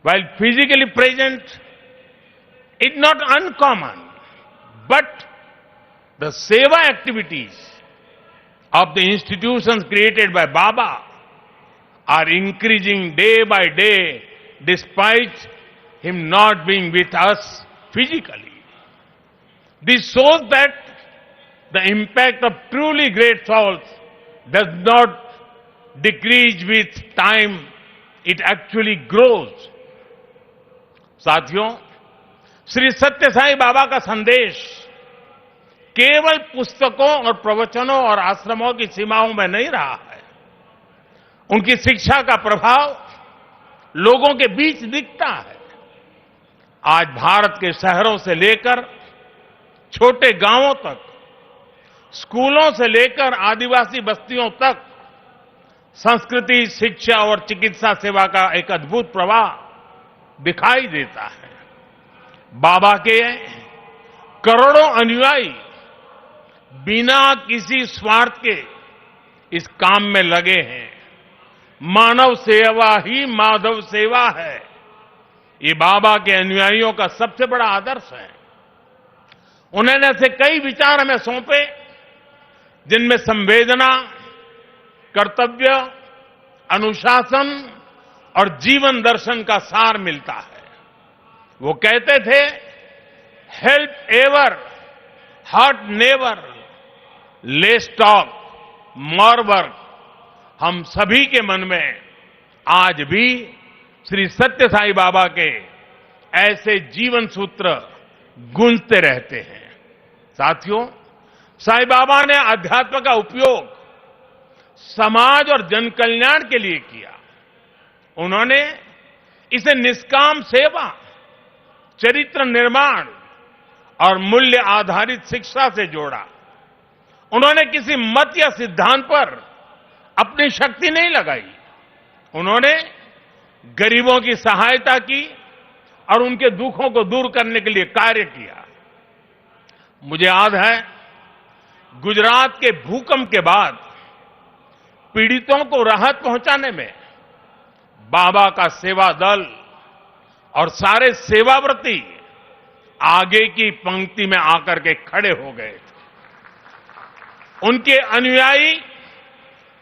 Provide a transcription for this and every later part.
while physically present is not uncommon, but the seva activities of the institutions created by Baba are increasing day by day despite him not being with us physically. This shows that the impact of truly great souls does not decrease with time, it actually grows. साथियों, श्री सत्य साई बाबा का संदेश केवल पुस्तकों और प्रवचनों और आश्रमों की सीमाओं में नहीं रहा है। उनकी शिक्षा का प्रभाव लोगों के बीच दिखता है। आज भारत के शहरों से लेकर छोटे गांवों तक, स्कूलों से लेकर आदिवासी बस्तियों तक संस्कृति, शिक्षा और चिकित्सा सेवा का एक अद्भुत प्रवाह दिखाई देता है। बाबा के करोड़ों अनुयायी बिना किसी स्वार्थ के इस काम में लगे हैं। मानव सेवा ही माधव सेवा है, ये बाबा के अनुयायियों का सबसे बड़ा आदर्श है। उन्होंने ऐसे कई विचार हमें सौंपे जिनमें संवेदना, कर्तव्य, अनुशासन और जीवन दर्शन का सार मिलता है। वो कहते थे, help ever, hurt never, less talk, more work. हम सभी के मन में आज भी श्री सत्य साई बाबा के ऐसे जीवन सूत्र गूंजते रहते हैं। साथियों, साई बाबा ने अध्यात्म का उपयोग समाज और जन कल्याण के लिए किया। उन्होंने इसे निष्काम सेवा, चरित्र निर्माण और मूल्य आधारित शिक्षा से जोड़ा। उन्होंने किसी मत या सिद्धांत पर अपनी शक्ति नहीं लगाई। उन्होंने गरीबों की सहायता की और उनके दुखों को दूर करने के लिए कार्य किया। मुझे याद है, गुजरात के भूकंप के बाद पीड़ितों को राहत पहुंचाने में बाबा का सेवा दल और सारे सेवाव्रती आगे की पंक्ति में आकर के खड़े हो गए थे। उनके अनुयायी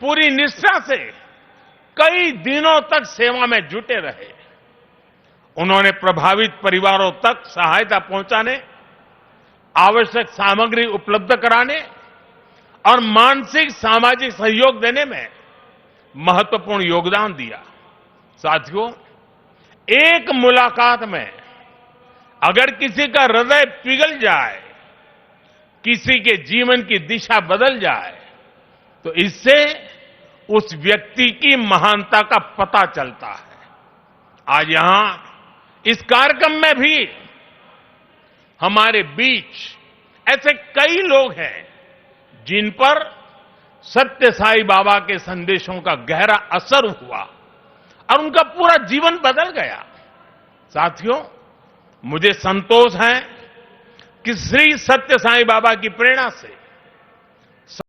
पूरी निष्ठा से कई दिनों तक सेवा में जुटे रहे। उन्होंने प्रभावित परिवारों तक सहायता पहुंचाने, आवश्यक सामग्री उपलब्ध कराने और मानसिक सामाजिक सहयोग देने में महत्वपूर्ण योगदान दिया। साथियों, एक मुलाकात में अगर किसी का हृदय पिघल जाए, किसी के जीवन की दिशा बदल जाए, तो इससे उस व्यक्ति की महानता का पता चलता है। आज यहां इस कार्यक्रम में भी हमारे बीच ऐसे कई लोग हैं जिन पर सत्य साई बाबा के संदेशों का गहरा असर हुआ और उनका पूरा जीवन बदल गया। साथियों, मुझे संतोष है कि श्री सत्य साई बाबा की प्रेरणा से